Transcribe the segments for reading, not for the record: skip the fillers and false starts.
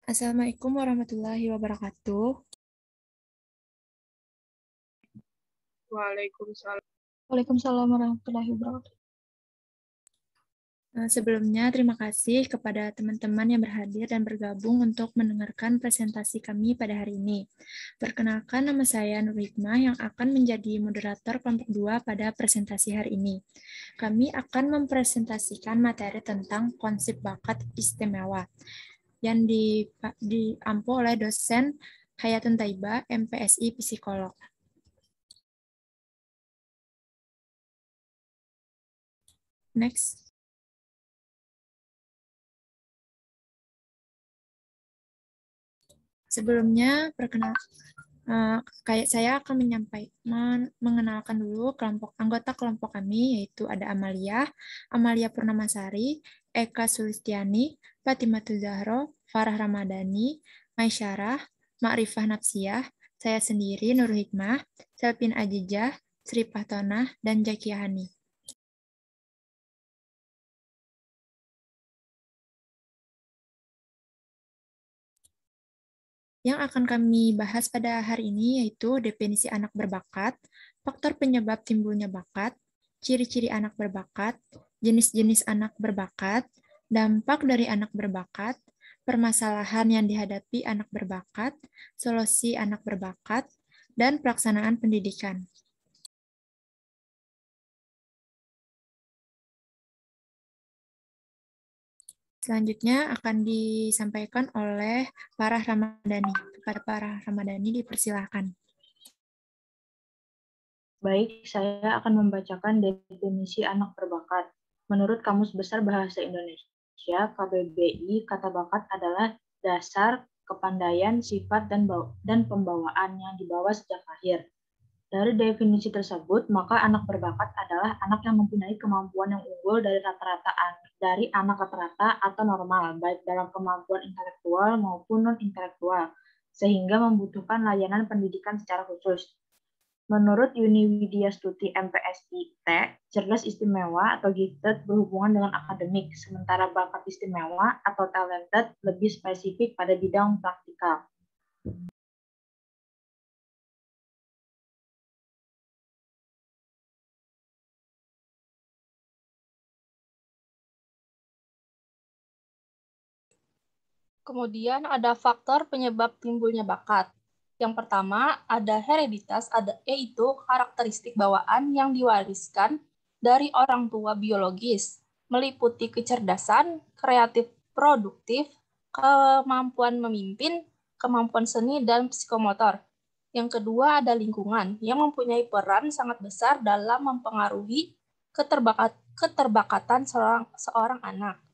Assalamualaikum warahmatullahi wabarakatuh. Waalaikumsalam. Waalaikumsalam warahmatullahi wabarakatuh. Sebelumnya, terima kasih kepada teman-teman yang berhadir dan bergabung untuk mendengarkan presentasi kami pada hari ini. Perkenalkan, nama saya Nur Hikmah yang akan menjadi moderator kelompok 2 pada presentasi hari ini. Kami akan mempresentasikan materi tentang konsep bakat istimewa yang diampu oleh dosen Hayatun Thaibah, MPSI Psikolog. Next. Sebelumnya, saya akan mengenalkan dulu anggota kelompok kami, yaitu ada Amalia Purnamasari, Eka Sulistiani, Fatimatul Zahro, Farah Ramadhani, Maisyarah, Ma'rifah Napsiyah, saya sendiri Nur Hikmah, Selvin Ajijah, Sri Pahtonah, dan Jakia Hani. Yang akan kami bahas pada hari ini yaitu definisi anak berbakat, faktor penyebab timbulnya bakat, ciri-ciri anak berbakat, jenis-jenis anak berbakat, dampak dari anak berbakat, permasalahan yang dihadapi anak berbakat, solusi anak berbakat, dan pelaksanaan pendidikan. Selanjutnya akan disampaikan oleh Farah Ramadhani. Kepada Farah Ramadhani dipersilahkan. Baik, saya akan membacakan definisi anak berbakat. Menurut Kamus Besar Bahasa Indonesia, KBBI, kata bakat adalah dasar, kepandaian, sifat, dan pembawaan yang dibawa sejak lahir. Dari definisi tersebut, maka anak berbakat adalah anak yang mempunyai kemampuan yang unggul dari anak rata-rata atau normal, baik dalam kemampuan intelektual maupun non-intelektual, sehingga membutuhkan layanan pendidikan secara khusus. Menurut Yuni Widya Stuti MPSI T, cerdas istimewa atau gifted berhubungan dengan akademik, sementara bakat istimewa atau talented lebih spesifik pada bidang praktikal. Kemudian ada faktor penyebab timbulnya bakat. Yang pertama ada hereditas, yaitu karakteristik bawaan yang diwariskan dari orang tua biologis, meliputi kecerdasan, kreatif produktif, kemampuan memimpin, kemampuan seni, dan psikomotor. Yang kedua ada lingkungan yang mempunyai peran sangat besar dalam mempengaruhi keterbakatan seorang anak.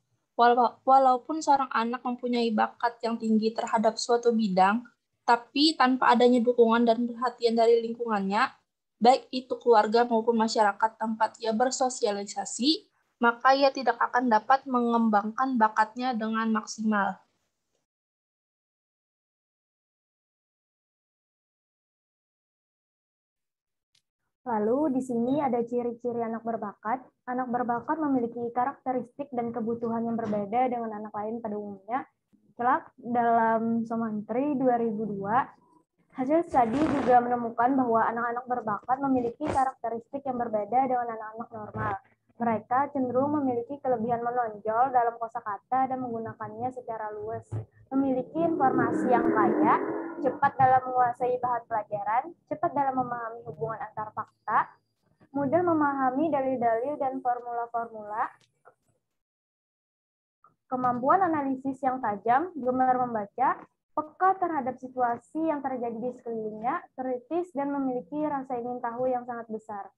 Walaupun seorang anak mempunyai bakat yang tinggi terhadap suatu bidang, tapi tanpa adanya dukungan dan perhatian dari lingkungannya, baik itu keluarga maupun masyarakat tempat ia bersosialisasi, maka ia tidak akan dapat mengembangkan bakatnya dengan maksimal. Lalu di sini ada ciri-ciri anak berbakat. Anak berbakat memiliki karakteristik dan kebutuhan yang berbeda dengan anak lain pada umumnya. Kelak dalam Somantri 2002, hasil studi juga menemukan bahwa anak-anak berbakat memiliki karakteristik yang berbeda dengan anak-anak normal. Mereka cenderung memiliki kelebihan menonjol dalam kosakata dan menggunakannya secara luas, memiliki informasi yang kaya, cepat dalam menguasai bahan pelajaran, cepat dalam memahami hubungan antar fakta, mudah memahami dalil-dalil dan formula-formula, kemampuan analisis yang tajam, gemar membaca, peka terhadap situasi yang terjadi di sekelilingnya, kritis, dan memiliki rasa ingin tahu yang sangat besar.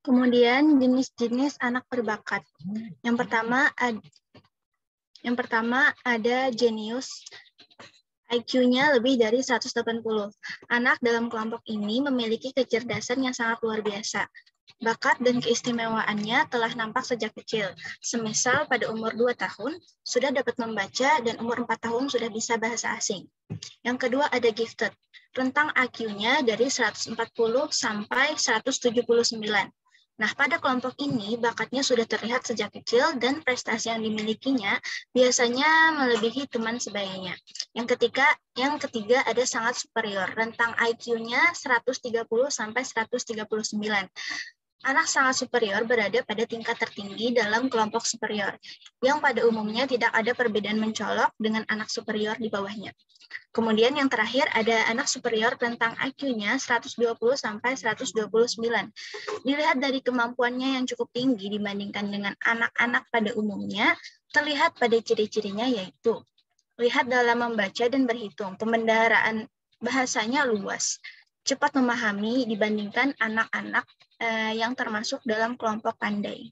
Kemudian jenis-jenis anak berbakat. Yang pertama ada jenius, IQ-nya lebih dari 180. Anak dalam kelompok ini memiliki kecerdasan yang sangat luar biasa. Bakat dan keistimewaannya telah nampak sejak kecil. Semisal pada umur 2 tahun sudah dapat membaca dan umur 4 tahun sudah bisa bahasa asing. Yang kedua ada gifted. Rentang IQ-nya dari 140 sampai 179. Nah, pada kelompok ini, bakatnya sudah terlihat sejak kecil dan prestasi yang dimilikinya biasanya melebihi teman sebayanya. Yang ketiga ada sangat superior, rentang IQ-nya 130 sampai 139. Anak sangat superior berada pada tingkat tertinggi dalam kelompok superior, yang pada umumnya tidak ada perbedaan mencolok dengan anak superior di bawahnya. Kemudian yang terakhir ada anak superior rentang IQ-nya 120 sampai 129. Dilihat dari kemampuannya yang cukup tinggi dibandingkan dengan anak-anak pada umumnya, terlihat pada ciri-cirinya yaitu lihat dalam membaca dan berhitung, pembendaharaan bahasanya luas, cepat memahami dibandingkan anak-anak yang termasuk dalam kelompok pandai.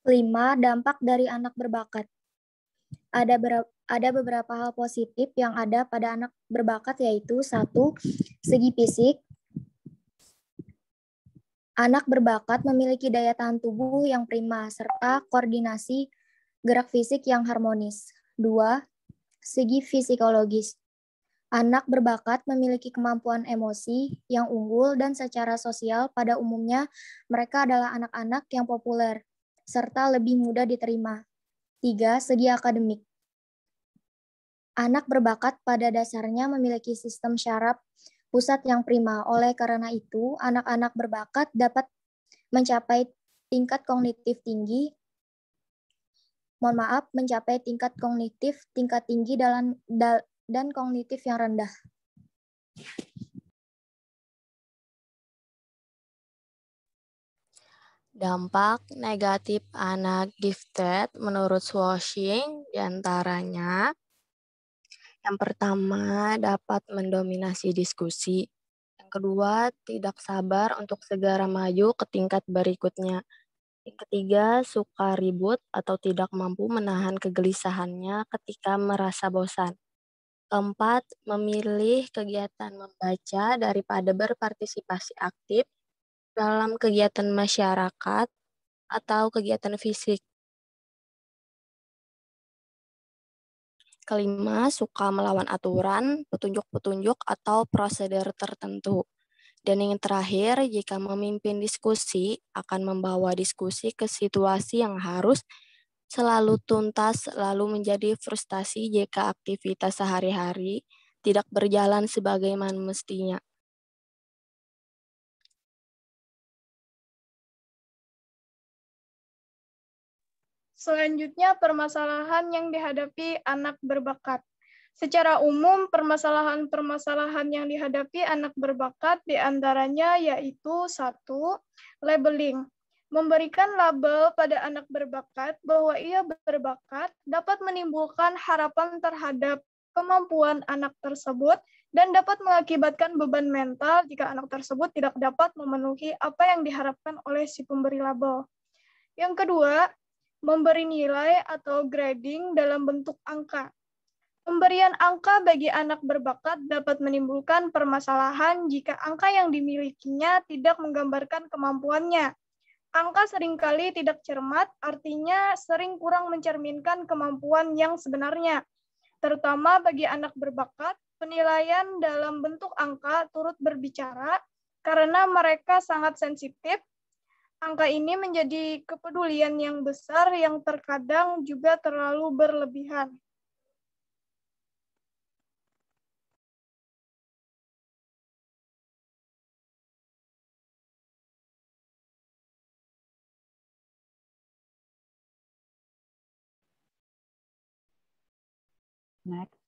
Lima, dampak dari anak berbakat. Ada beberapa hal positif yang ada pada anak berbakat, yaitu 1. Segi fisik. Anak berbakat memiliki daya tahan tubuh yang prima serta koordinasi gerak fisik yang harmonis. 2. Segi psikologis. Anak berbakat memiliki kemampuan emosi yang unggul dan secara sosial pada umumnya mereka adalah anak-anak yang populer serta lebih mudah diterima. 3. Segi akademik. Anak berbakat pada dasarnya memiliki sistem syaraf pusat yang prima. Oleh karena itu, anak-anak berbakat dapat mencapai tingkat kognitif tinggi dan kognitif yang rendah. Dampak negatif anak gifted menurut Swashing diantaranya yang pertama dapat mendominasi diskusi. Yang kedua tidak sabar untuk segera maju ke tingkat berikutnya. Yang ketiga suka ribut atau tidak mampu menahan kegelisahannya ketika merasa bosan. Keempat, memilih kegiatan membaca daripada berpartisipasi aktif dalam kegiatan masyarakat atau kegiatan fisik. Kelima, suka melawan aturan, petunjuk-petunjuk, atau prosedur tertentu. Dan yang terakhir, jika memimpin diskusi, akan membawa diskusi ke situasi yang harus selalu tuntas, lalu menjadi frustasi jika aktivitas sehari-hari tidak berjalan sebagaimana mestinya. Selanjutnya, permasalahan yang dihadapi anak berbakat. Secara umum, permasalahan-permasalahan yang dihadapi anak berbakat diantaranya yaitu 1. Labeling. Memberikan label pada anak berbakat bahwa ia berbakat dapat menimbulkan harapan terhadap kemampuan anak tersebut dan dapat mengakibatkan beban mental jika anak tersebut tidak dapat memenuhi apa yang diharapkan oleh si pemberi label. Yang kedua, memberi nilai atau grading dalam bentuk angka. Pemberian angka bagi anak berbakat dapat menimbulkan permasalahan jika angka yang dimilikinya tidak menggambarkan kemampuannya. Angka seringkali tidak cermat, artinya sering kurang mencerminkan kemampuan yang sebenarnya. Terutama bagi anak berbakat, penilaian dalam bentuk angka turut berbicara karena mereka sangat sensitif. Angka ini menjadi kepedulian yang besar yang terkadang juga terlalu berlebihan. Next.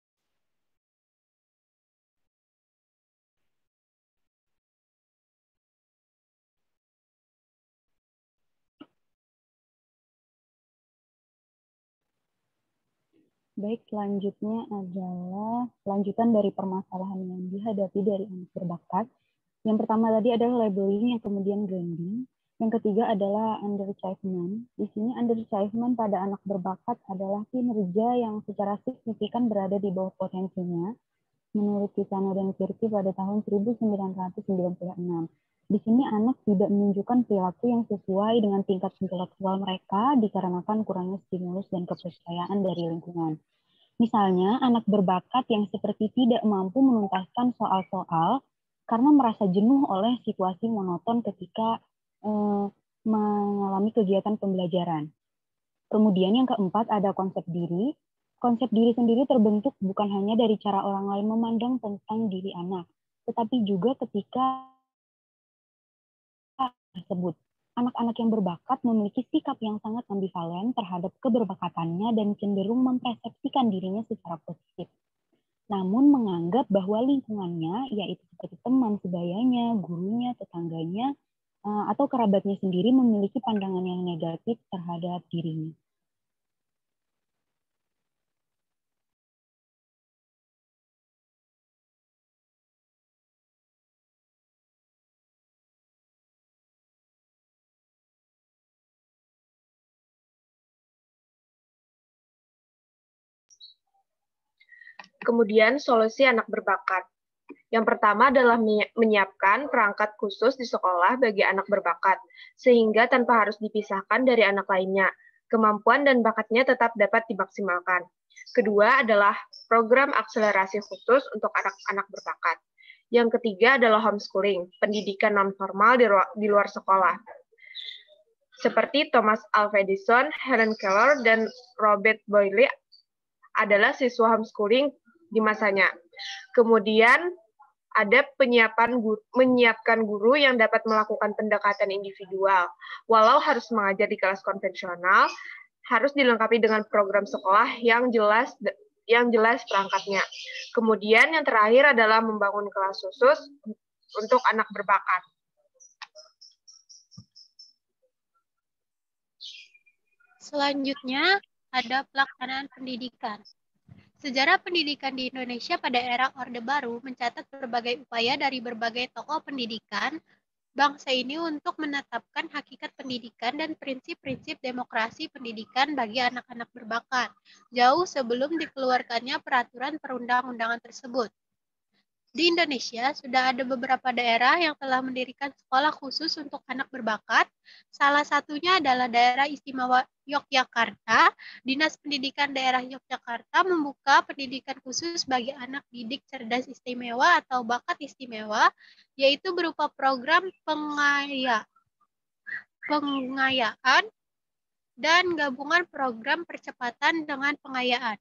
Baik, selanjutnya adalah lanjutan dari permasalahan yang dihadapi dari anak berbakat. Yang pertama tadi adalah labeling, yang kemudian grading. Yang ketiga adalah underachievement. Di sini underachievement pada anak berbakat adalah kinerja yang secara signifikan berada di bawah potensinya, menurut Kisano dan Kirky pada tahun 1996. Di sini anak tidak menunjukkan perilaku yang sesuai dengan tingkat intelektual mereka dikarenakan kurangnya stimulus dan kepercayaan dari lingkungan. Misalnya, anak berbakat yang seperti tidak mampu menuntaskan soal-soal karena merasa jenuh oleh situasi monoton ketika mengalami kegiatan pembelajaran. Kemudian yang keempat ada konsep diri. Konsep diri sendiri terbentuk bukan hanya dari cara orang lain memandang tentang diri anak, tetapi juga ketika tersebut. Anak-anak yang berbakat memiliki sikap yang sangat ambivalen terhadap keberbakatannya dan cenderung mempersepsikan dirinya secara positif. Namun menganggap bahwa lingkungannya, yaitu seperti teman sebayanya, gurunya, tetangganya, atau kerabatnya sendiri memiliki pandangan yang negatif terhadap dirinya. Kemudian solusi anak berbakat. Yang pertama adalah menyiapkan perangkat khusus di sekolah bagi anak berbakat, sehingga tanpa harus dipisahkan dari anak lainnya, kemampuan dan bakatnya tetap dapat dimaksimalkan. Kedua adalah program akselerasi khusus untuk anak-anak berbakat. Yang ketiga adalah homeschooling, pendidikan non-formal di luar sekolah. Seperti Thomas Alva Edison, Helen Keller, dan Robert Boyle adalah siswa homeschooling di masanya. Kemudian ada menyiapkan guru yang dapat melakukan pendekatan individual. Walau harus mengajar di kelas konvensional, harus dilengkapi dengan program sekolah yang jelas perangkatnya. Kemudian yang terakhir adalah membangun kelas khusus untuk anak berbakat. Selanjutnya ada pelaksanaan pendidikan. Sejarah pendidikan di Indonesia pada era Orde Baru mencatat berbagai upaya dari berbagai tokoh pendidikan bangsa ini untuk menetapkan hakikat pendidikan dan prinsip-prinsip demokrasi pendidikan bagi anak-anak berbakat, jauh sebelum dikeluarkannya peraturan perundang-undangan tersebut. Di Indonesia, sudah ada beberapa daerah yang telah mendirikan sekolah khusus untuk anak berbakat. Salah satunya adalah daerah istimewa Yogyakarta. Dinas Pendidikan daerah Yogyakarta membuka pendidikan khusus bagi anak didik cerdas istimewa atau bakat istimewa, yaitu berupa program pengayaan dan gabungan program percepatan dengan pengayaan.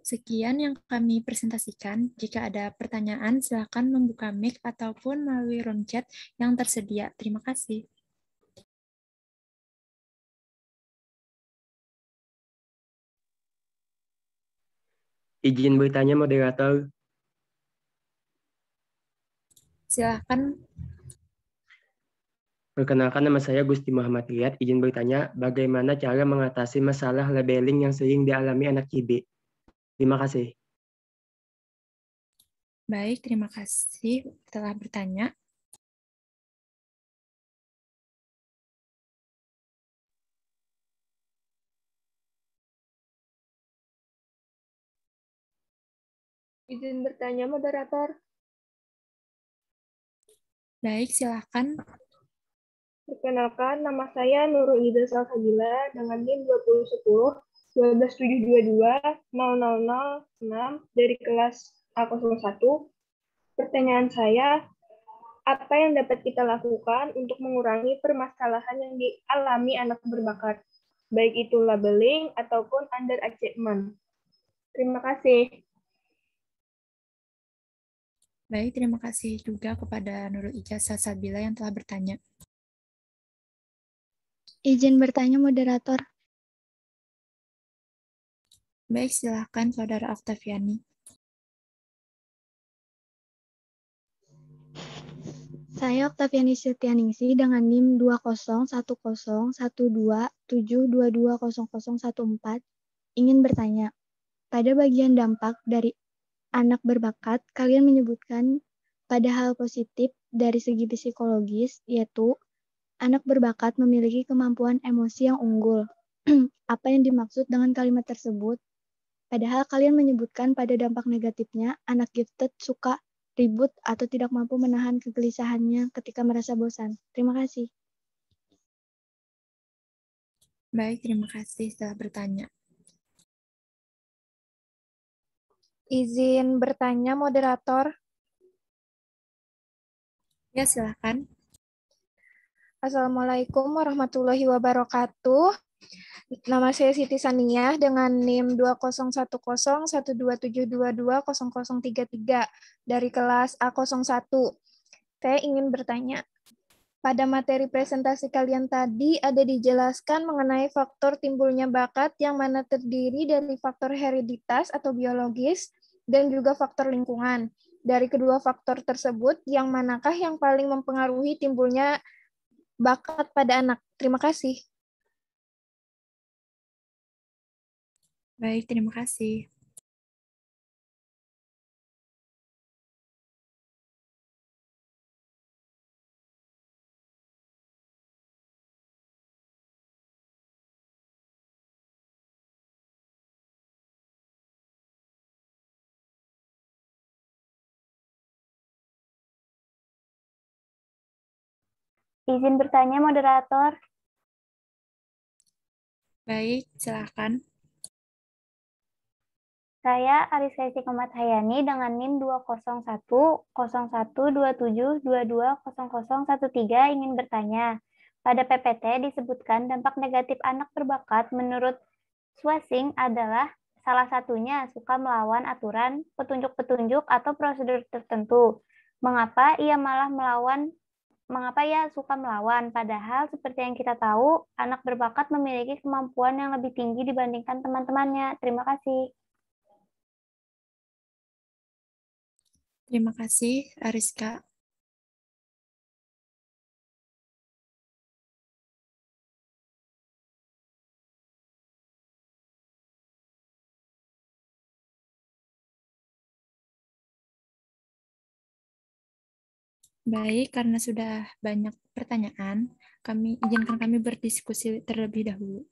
Sekian yang kami presentasikan. Jika ada pertanyaan, silakan membuka mic ataupun melalui room chat yang tersedia. Terima kasih. Izin bertanya, moderator. Silakan. Perkenalkan, nama saya Gusti Muhammad Riyad. Izin bertanya, bagaimana cara mengatasi masalah labeling yang sering dialami anak KB? Terima kasih. Baik, terima kasih telah bertanya. Izin bertanya, moderator. Baik, silakan. Perkenalkan, nama saya Nurul Ida Salsabila dengan NIM 2010 12722 0006 dari kelas A01. Pertanyaan saya, apa yang dapat kita lakukan untuk mengurangi permasalahan yang dialami anak berbakat, baik itu labeling ataupun underachievement? Terima kasih. Baik, terima kasih juga kepada Nurul Ida Salsabila yang telah bertanya. Izin bertanya, moderator. Baik, silakan Saudara Oktaviani. Saya Oktaviani Setianingsih dengan NIM 2010127220014 ingin bertanya, pada bagian dampak dari anak berbakat, kalian menyebutkan pada hal positif dari segi psikologis, yaitu anak berbakat memiliki kemampuan emosi yang unggul. apa yang dimaksud dengan kalimat tersebut? Padahal kalian menyebutkan pada dampak negatifnya, anak gifted suka ribut atau tidak mampu menahan kegelisahannya ketika merasa bosan. Terima kasih. Baik, terima kasih telah bertanya. Izin bertanya, moderator. Ya, silakan. Assalamualaikum warahmatullahi wabarakatuh. Nama saya Siti Saniyah dengan NIM 20101272220033 dari kelas A01. Saya ingin bertanya, pada materi presentasi kalian tadi ada dijelaskan mengenai faktor timbulnya bakat yang mana terdiri dari faktor hereditas atau biologis dan juga faktor lingkungan. Dari kedua faktor tersebut, yang manakah yang paling mempengaruhi timbulnya bakat pada anak? Terima kasih. Baik, terima kasih. Izin bertanya, moderator. Baik, silakan. Saya Ariska Istiqomah Hayani dengan NIM 2010127220013 ingin bertanya. Pada PPT disebutkan dampak negatif anak berbakat menurut Swasing adalah salah satunya suka melawan aturan, petunjuk-petunjuk, atau prosedur tertentu. Mengapa ia suka melawan? Padahal seperti yang kita tahu, anak berbakat memiliki kemampuan yang lebih tinggi dibandingkan teman-temannya. Terima kasih. Terima kasih, Ariska. Baik, karena sudah banyak pertanyaan, izinkan kami berdiskusi terlebih dahulu.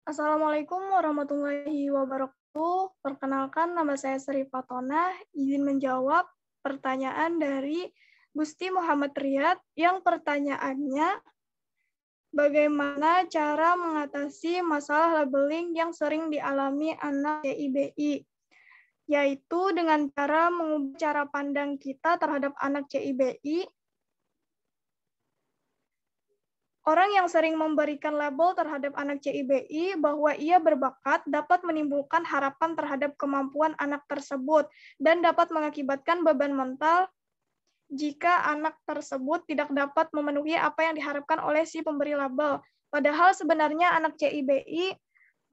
Assalamualaikum warahmatullahi wabarakatuh. Perkenalkan, nama saya Sri Fatona. Izin menjawab pertanyaan dari Gusti Muhammad Riyad yang pertanyaannya, bagaimana cara mengatasi masalah labeling yang sering dialami anak CIBI? Yaitu dengan cara mengubah cara pandang kita terhadap anak CIBI. Orang yang sering memberikan label terhadap anak CIBI bahwa ia berbakat dapat menimbulkan harapan terhadap kemampuan anak tersebut dan dapat mengakibatkan beban mental jika anak tersebut tidak dapat memenuhi apa yang diharapkan oleh si pemberi label. Padahal sebenarnya anak CIBI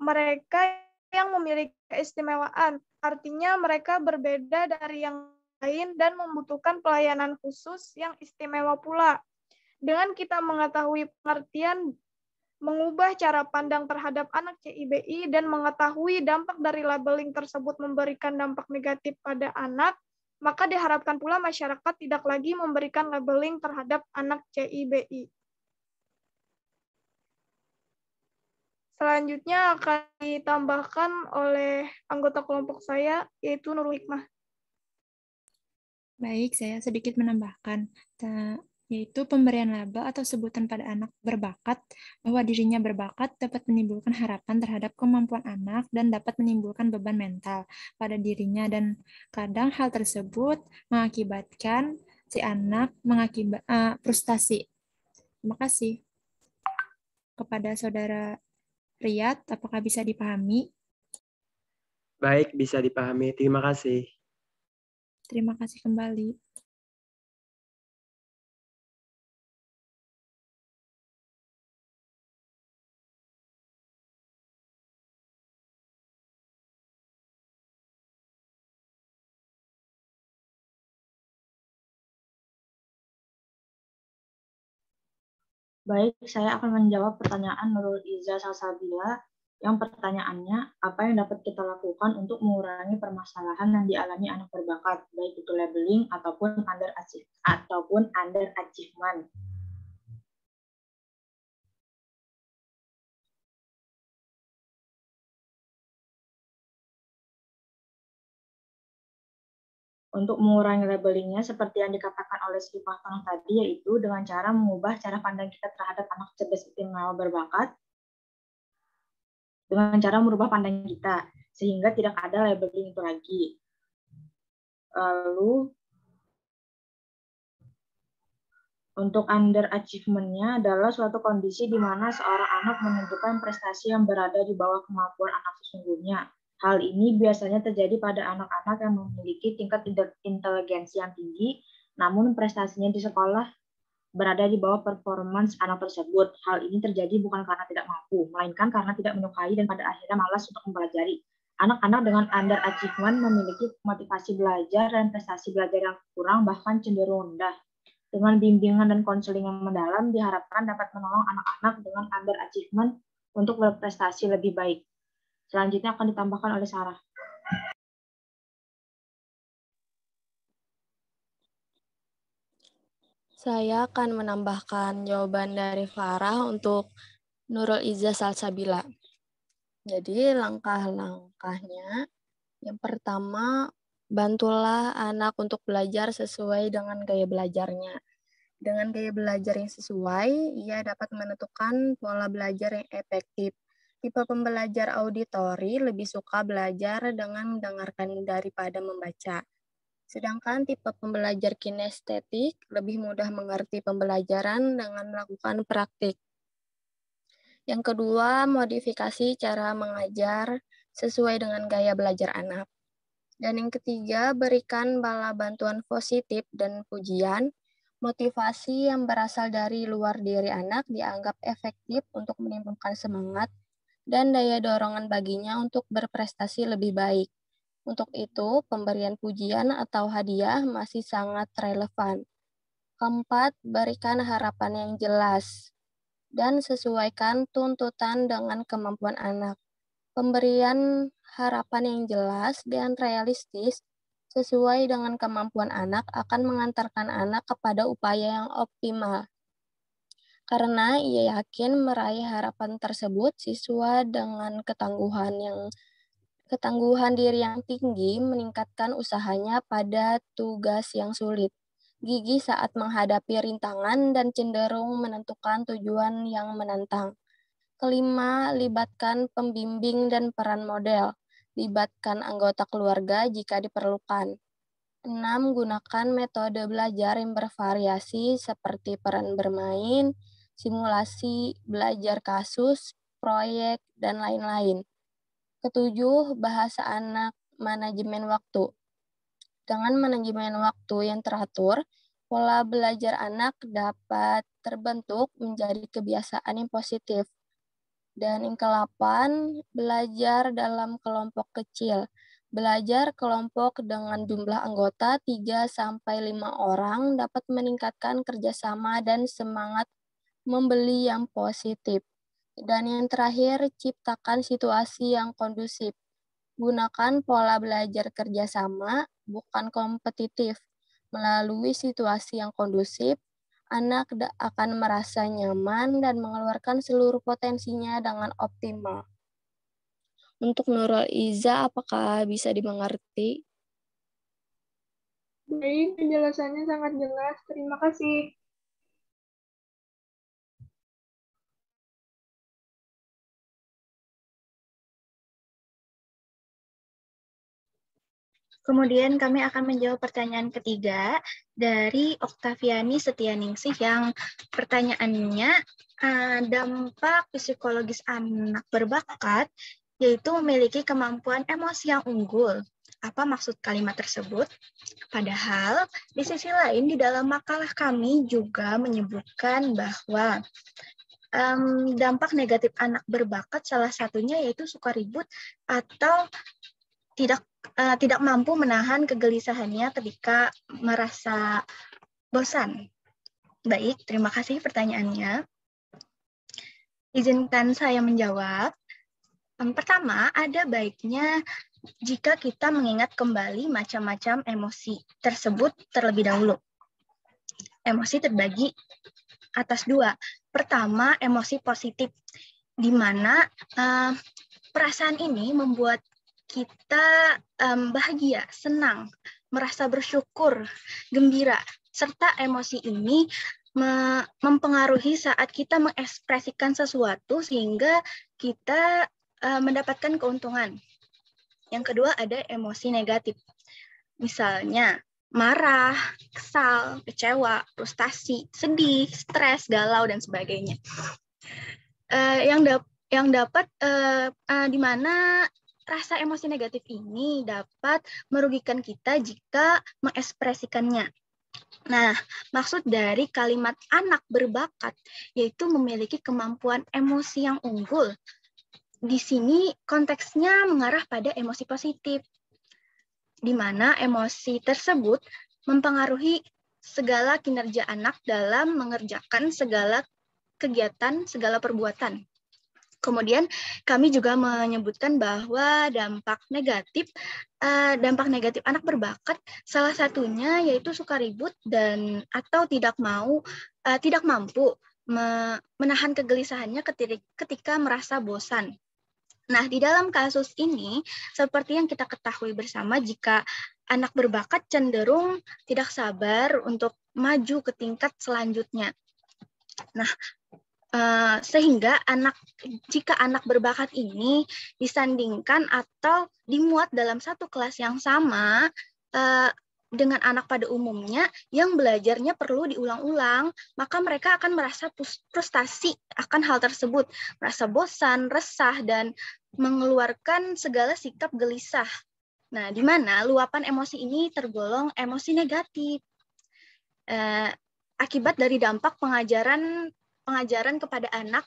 mereka yang memiliki keistimewaan, artinya mereka berbeda dari yang lain dan membutuhkan pelayanan khusus yang istimewa pula. Dengan kita mengetahui pengertian mengubah cara pandang terhadap anak CIBI dan mengetahui dampak dari labeling tersebut memberikan dampak negatif pada anak, maka diharapkan pula masyarakat tidak lagi memberikan labeling terhadap anak CIBI. Selanjutnya akan ditambahkan oleh anggota kelompok saya, yaitu Nurul Hikmah. Baik, saya sedikit menambahkan, yaitu pemberian label atau sebutan pada anak berbakat, bahwa dirinya berbakat dapat menimbulkan harapan terhadap kemampuan anak dan dapat menimbulkan beban mental pada dirinya, dan kadang hal tersebut mengakibatkan si anak frustasi. Terima kasih kepada saudara Riyad, apakah bisa dipahami? Baik, bisa dipahami. Terima kasih. Terima kasih kembali. Baik, saya akan menjawab pertanyaan Nurul Iza Salsabila yang pertanyaannya, apa yang dapat kita lakukan untuk mengurangi permasalahan yang dialami anak berbakat, baik itu labeling ataupun underachievement. Untuk mengurangi labelingnya seperti yang dikatakan oleh Sri Pahtono tadi, yaitu dengan cara mengubah cara pandang kita terhadap anak cerdas istimewa berbakat dengan cara merubah pandangan kita sehingga tidak ada labeling itu lagi. Lalu untuk underachievement-nya adalah suatu kondisi di mana seorang anak menentukan prestasi yang berada di bawah kemampuan anak sesungguhnya. Hal ini biasanya terjadi pada anak-anak yang memiliki tingkat inteligensi yang tinggi, namun prestasinya di sekolah berada di bawah performance anak tersebut. Hal ini terjadi bukan karena tidak mampu, melainkan karena tidak menyukai dan pada akhirnya malas untuk mempelajari. Anak-anak dengan underachievement memiliki motivasi belajar dan prestasi belajar yang kurang bahkan cenderung rendah. Dengan bimbingan dan konseling yang mendalam diharapkan dapat menolong anak-anak dengan underachievement untuk berprestasi lebih baik. Selanjutnya akan ditambahkan oleh Sarah. Saya akan menambahkan jawaban dari Farah untuk Nurul Iza Salsabila. Jadi langkah-langkahnya, yang pertama, bantulah anak untuk belajar sesuai dengan gaya belajarnya. Dengan gaya belajar yang sesuai, ia dapat menentukan pola belajar yang efektif. Tipe pembelajar auditori lebih suka belajar dengan mendengarkan daripada membaca. Sedangkan tipe pembelajar kinestetik lebih mudah mengerti pembelajaran dengan melakukan praktik. Yang kedua, modifikasi cara mengajar sesuai dengan gaya belajar anak. Dan yang ketiga, berikan bala bantuan positif dan pujian. Motivasi yang berasal dari luar diri anak dianggap efektif untuk menimbulkan semangat dan daya dorongan baginya untuk berprestasi lebih baik. Untuk itu, pemberian pujian atau hadiah masih sangat relevan. Keempat, berikan harapan yang jelas dan sesuaikan tuntutan dengan kemampuan anak. Pemberian harapan yang jelas dan realistis sesuai dengan kemampuan anak akan mengantarkan anak kepada upaya yang optimal. Karena ia yakin meraih harapan tersebut, siswa dengan ketangguhan diri yang tinggi meningkatkan usahanya pada tugas yang sulit, gigih saat menghadapi rintangan, dan cenderung menentukan tujuan yang menantang. Kelima, libatkan pembimbing dan peran model. Libatkan anggota keluarga jika diperlukan. 6. Gunakan metode belajar yang bervariasi seperti peran bermain, simulasi, belajar kasus, proyek, dan lain-lain. Ketujuh, bahasa anak manajemen waktu. Dengan manajemen waktu yang teratur, pola belajar anak dapat terbentuk menjadi kebiasaan yang positif. Dan yang ke-8, belajar dalam kelompok kecil. Belajar kelompok dengan jumlah anggota 3-5 orang dapat meningkatkan kerjasama dan semangat membeli yang positif. Dan yang terakhir, ciptakan situasi yang kondusif. Gunakan pola belajar kerjasama, bukan kompetitif. Melalui situasi yang kondusif, anak akan merasa nyaman dan mengeluarkan seluruh potensinya dengan optimal. Untuk Nurul Iza, apakah bisa dimengerti? Baik, penjelasannya sangat jelas. Terima kasih. Kemudian kami akan menjawab pertanyaan ketiga dari Oktaviani Setianingsih yang pertanyaannya dampak psikologis anak berbakat yaitu memiliki kemampuan emosi yang unggul. Apa maksud kalimat tersebut? Padahal di sisi lain di dalam makalah kami juga menyebutkan bahwa dampak negatif anak berbakat salah satunya yaitu suka ribut atau tidak mampu menahan kegelisahannya ketika merasa bosan. Baik, terima kasih pertanyaannya. Izinkan saya menjawab. Pertama, ada baiknya jika kita mengingat kembali macam-macam emosi tersebut terlebih dahulu. Emosi terbagi atas dua. Pertama, emosi positif, di mana perasaan ini membuat kita bahagia, senang, merasa bersyukur, gembira, serta emosi ini mempengaruhi saat kita mengekspresikan sesuatu sehingga kita mendapatkan keuntungan. Yang kedua ada emosi negatif. Misalnya marah, kesal, kecewa, frustasi, sedih, stres, galau, dan sebagainya. Yang dapat di mana rasa emosi negatif ini dapat merugikan kita jika mengekspresikannya. Nah, maksud dari kalimat anak berbakat yaitu memiliki kemampuan emosi yang unggul. Di sini konteksnya mengarah pada emosi positif, di mana emosi tersebut mempengaruhi segala kinerja anak dalam mengerjakan segala kegiatan, segala perbuatan. Kemudian kami juga menyebutkan bahwa dampak negatif anak berbakat salah satunya yaitu suka ribut dan atau tidak mampu menahan kegelisahannya ketika merasa bosan. Nah, di dalam kasus ini seperti yang kita ketahui bersama, jika anak berbakat cenderung tidak sabar untuk maju ke tingkat selanjutnya. Nah, sehingga jika anak berbakat ini disandingkan atau dimuat dalam satu kelas yang sama dengan anak pada umumnya yang belajarnya perlu diulang-ulang, maka mereka akan merasa frustasi akan hal tersebut, merasa bosan, resah, dan mengeluarkan segala sikap gelisah. Nah, di mana luapan emosi ini tergolong emosi negatif akibat dari dampak pengajaran kepada anak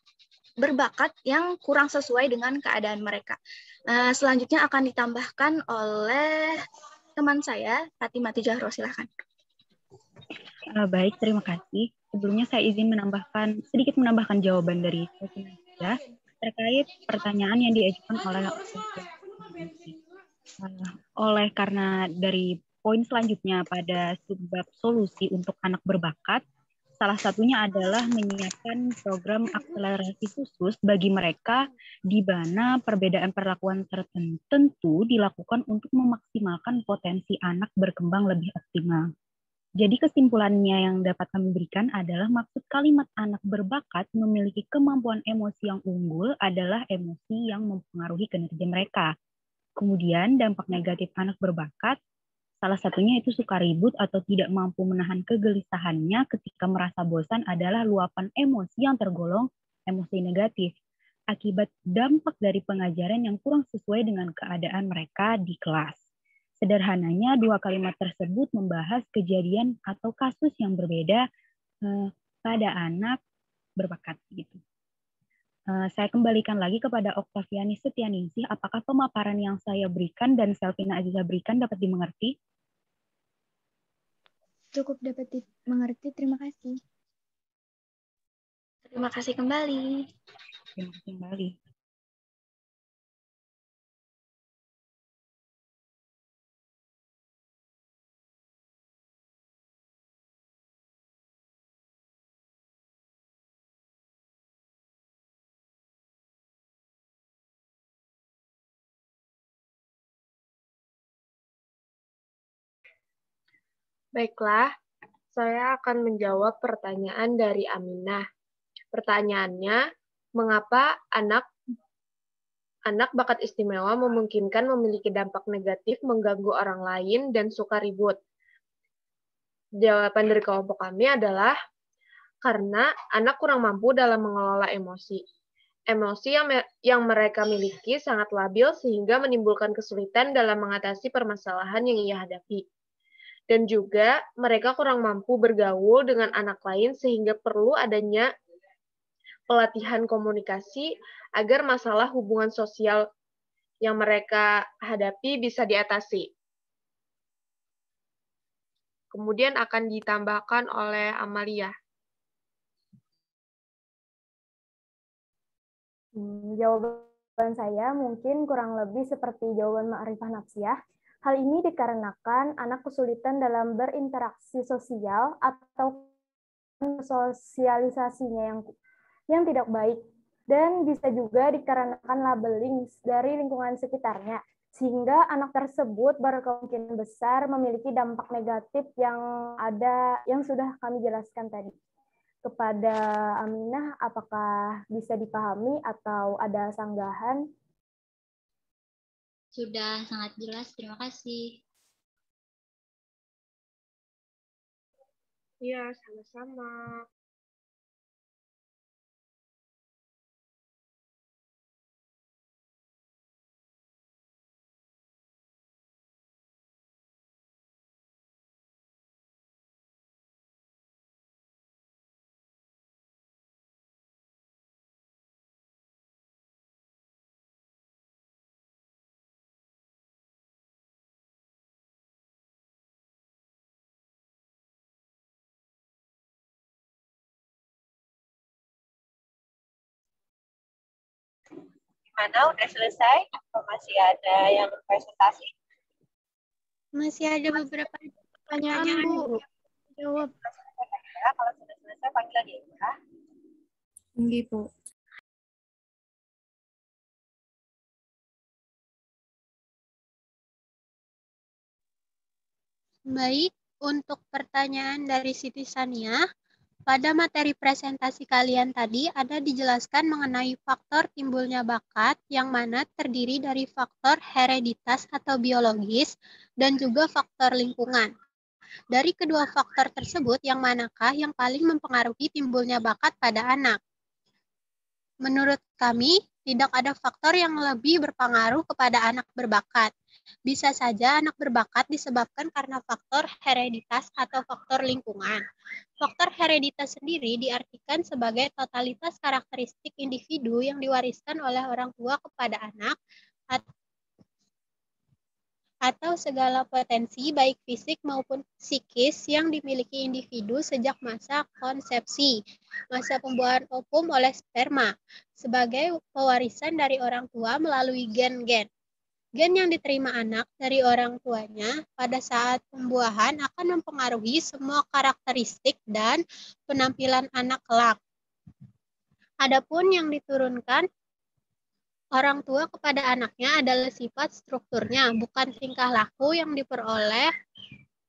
berbakat yang kurang sesuai dengan keadaan mereka. Selanjutnya akan ditambahkan oleh teman saya, Fatimah Tijahro, silakan. Baik, terima kasih. Sebelumnya saya izin sedikit menambahkan jawaban dari saya terkait pertanyaan yang diajukan oleh karena dari poin selanjutnya pada sebab solusi untuk anak berbakat, salah satunya adalah menyiapkan program akselerasi khusus bagi mereka di mana perbedaan perlakuan tertentu dilakukan untuk memaksimalkan potensi anak berkembang lebih optimal. Jadi kesimpulannya yang dapat kami berikan adalah maksud kalimat anak berbakat memiliki kemampuan emosi yang unggul adalah emosi yang mempengaruhi kinerja mereka. Kemudian dampak negatif anak berbakat salah satunya itu suka ribut atau tidak mampu menahan kegelisahannya ketika merasa bosan adalah luapan emosi yang tergolong emosi negatif akibat dampak dari pengajaran yang kurang sesuai dengan keadaan mereka di kelas. Sederhananya, dua kalimat tersebut membahas kejadian atau kasus yang berbeda pada anak berbakat. Gitu. Saya kembalikan lagi kepada Oktaviani Setianingsih. Apakah pemaparan yang saya berikan dan Selvina Aziza berikan dapat dimengerti? Cukup dapat dimengerti, terima kasih. Terima kasih kembali. Terima kasih kembali. Baiklah, saya akan menjawab pertanyaan dari Aminah. Pertanyaannya, mengapa anak Anak bakat istimewa memungkinkan memiliki dampak negatif, mengganggu orang lain, dan suka ribut. Jawaban dari kelompok kami adalah karena anak kurang mampu dalam mengelola emosi. Emosi yang mereka miliki sangat labil sehingga menimbulkan kesulitan dalam mengatasi permasalahan yang ia hadapi. Dan juga mereka kurang mampu bergaul dengan anak lain sehingga perlu adanya pelatihan komunikasi agar masalah hubungan sosial yang mereka hadapi bisa diatasi. Kemudian akan ditambahkan oleh Amalia. Jawaban saya mungkin kurang lebih seperti jawaban Ma'rifah Nafsiyah. Hal ini dikarenakan anak kesulitan dalam berinteraksi sosial atau sosialisasinya yang tidak baik, dan bisa juga dikarenakan labeling dari lingkungan sekitarnya, sehingga anak tersebut berkemungkinan besar memiliki dampak negatif yang sudah kami jelaskan tadi. Kepada Aminah, apakah bisa dipahami atau ada sanggahan? Sudah sangat jelas, terima kasih. Iya, sama-sama. Gimana, udah selesai? Atau masih ada yang presentasi? Masih ada beberapa pertanyaan, Bu. Jawab. Ya, kalau sudah selesai, panggil dia ya. Tinggi, Bu. Baik, untuk pertanyaan dari Siti Sania, pada materi presentasi kalian tadi ada dijelaskan mengenai faktor timbulnya bakat yang mana terdiri dari faktor hereditas atau biologis dan juga faktor lingkungan. Dari kedua faktor tersebut, yang manakah yang paling mempengaruhi timbulnya bakat pada anak? Menurut kami, tidak ada faktor yang lebih berpengaruh kepada anak berbakat. Bisa saja anak berbakat disebabkan karena faktor hereditas atau faktor lingkungan. Faktor hereditas sendiri diartikan sebagai totalitas karakteristik individu yang diwariskan oleh orang tua kepada anak atau segala potensi baik fisik maupun psikis yang dimiliki individu sejak masa konsepsi, masa pembuahan ovum oleh sperma, sebagai pewarisan dari orang tua melalui gen-gen. Gen yang diterima anak dari orang tuanya pada saat pembuahan akan mempengaruhi semua karakteristik dan penampilan anak kelak. Adapun yang diturunkan orang tua kepada anaknya adalah sifat strukturnya, bukan tingkah laku yang diperoleh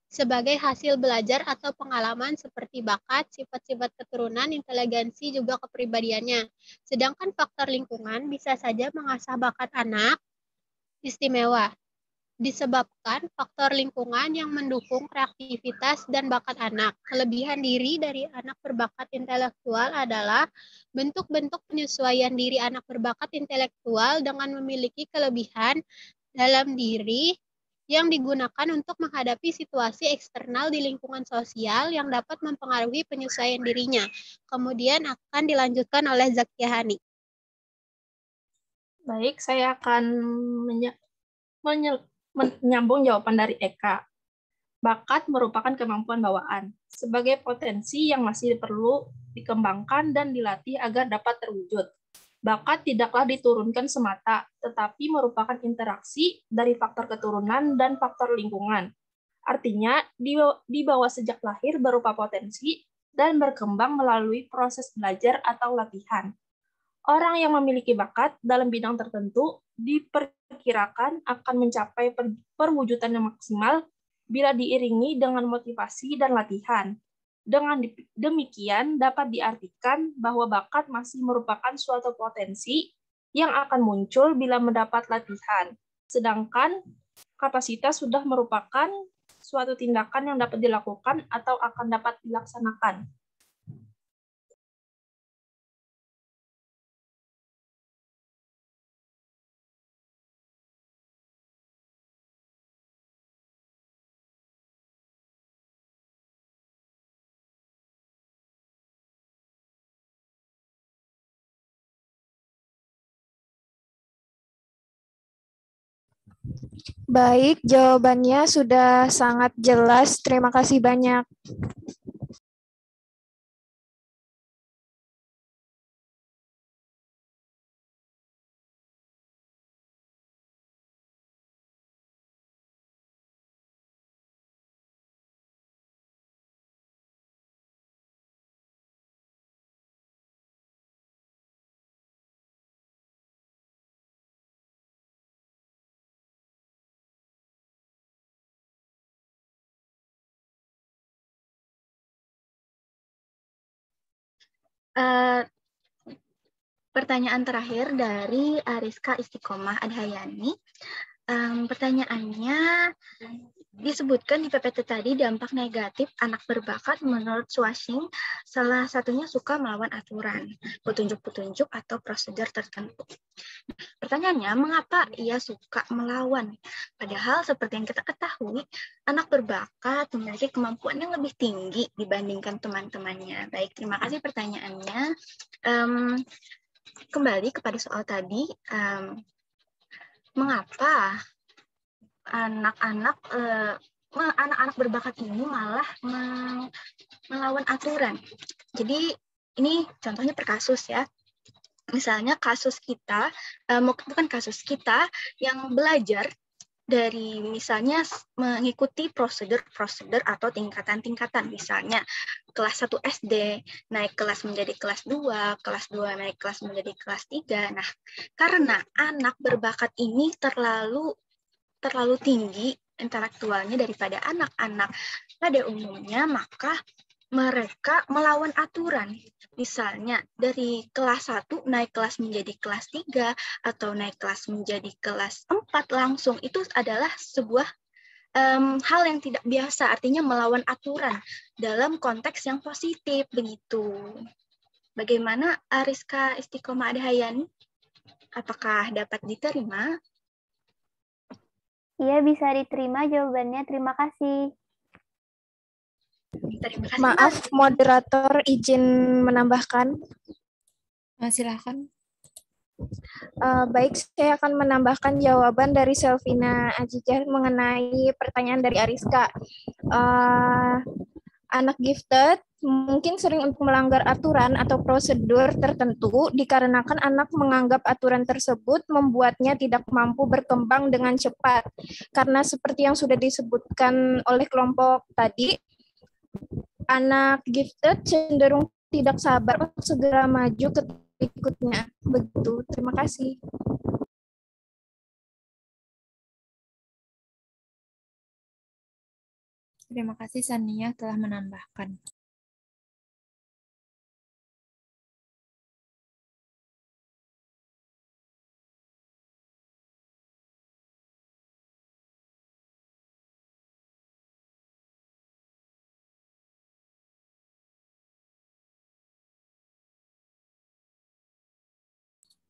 sebagai hasil belajar atau pengalaman seperti bakat, sifat-sifat keturunan, inteligensi, juga kepribadiannya. Sedangkan faktor lingkungan bisa saja mengasah bakat anak istimewa, disebabkan faktor lingkungan yang mendukung kreativitas dan bakat anak. Kelebihan diri dari anak berbakat intelektual adalah bentuk-bentuk penyesuaian diri anak berbakat intelektual dengan memiliki kelebihan dalam diri yang digunakan untuk menghadapi situasi eksternal di lingkungan sosial yang dapat mempengaruhi penyesuaian dirinya. Kemudian akan dilanjutkan oleh Zakia Hani. Baik, saya akan menyambung jawaban dari Eka. Bakat merupakan kemampuan bawaan sebagai potensi yang masih perlu dikembangkan dan dilatih agar dapat terwujud. Bakat tidaklah diturunkan semata, tetapi merupakan interaksi dari faktor keturunan dan faktor lingkungan. Artinya, dibawa sejak lahir berupa potensi dan berkembang melalui proses belajar atau latihan. Orang yang memiliki bakat dalam bidang tertentu diperkirakan akan mencapai perwujudan yang maksimal bila diiringi dengan motivasi dan latihan. Dengan demikian dapat diartikan bahwa bakat masih merupakan suatu potensi yang akan muncul bila mendapat latihan. Sedangkan kapasitas sudah merupakan suatu tindakan yang dapat dilakukan atau akan dapat dilaksanakan. Baik, jawabannya sudah sangat jelas. Terima kasih banyak. Pertanyaan terakhir dari Ariska Istiqomah Adhayani. Pertanyaannya, disebutkan di PPT tadi dampak negatif anak berbakat menurut Swashing, salah satunya suka melawan aturan, petunjuk-petunjuk atau prosedur tertentu. Pertanyaannya, mengapa ia suka melawan? Padahal seperti yang kita ketahui, anak berbakat memiliki kemampuan yang lebih tinggi dibandingkan teman-temannya. Baik, terima kasih pertanyaannya. Kembali kepada soal tadi, mengapa anak-anak berbakat ini malah melawan aturan? Jadi ini contohnya per kasus ya. Misalnya kasus kita, bukan kasus kita yang belajar dari misalnya mengikuti prosedur-prosedur atau tingkatan-tingkatan, misalnya kelas 1 SD naik kelas menjadi kelas 2, kelas 2 naik kelas menjadi kelas 3. Nah, karena anak berbakat ini terlalu tinggi intelektualnya daripada anak-anak pada umumnya, maka mereka melawan aturan. Misalnya dari kelas 1 naik kelas menjadi kelas 3 atau naik kelas menjadi kelas 4 langsung, itu adalah sebuah hal yang tidak biasa, artinya melawan aturan dalam konteks yang positif begitu. Bagaimana Ariska Istiqomah Adhayani? Apakah dapat diterima? Iya, bisa diterima jawabannya. Terima kasih. Maaf, moderator izin menambahkan. Silakan. Baik, saya akan menambahkan jawaban dari Selvina Ajijah mengenai pertanyaan dari Ariska. Anak gifted mungkin sering untuk melanggar aturan atau prosedur tertentu dikarenakan anak menganggap aturan tersebut membuatnya tidak mampu berkembang dengan cepat. Karena seperti yang sudah disebutkan oleh kelompok tadi, anak gifted cenderung tidak sabar untuk segera maju ke berikutnya. Begitu. Terima kasih. Terima kasih Sania telah menambahkan.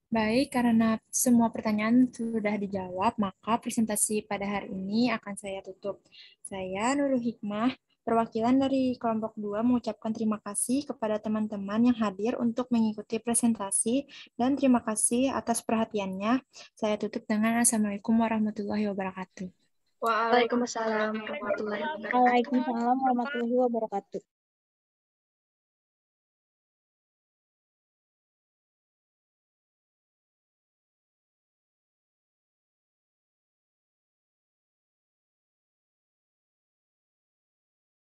Baik, karena semua pertanyaan sudah dijawab, maka presentasi pada hari ini akan saya tutup. Saya Nurul Hikmah, perwakilan dari kelompok 2 mengucapkan terima kasih kepada teman-teman yang hadir untuk mengikuti presentasi dan terima kasih atas perhatiannya. Saya tutup dengan Assalamualaikum warahmatullahi wabarakatuh. Waalaikumsalam warahmatullahi wabarakatuh. Waalaikumsalam warahmatullahi wabarakatuh.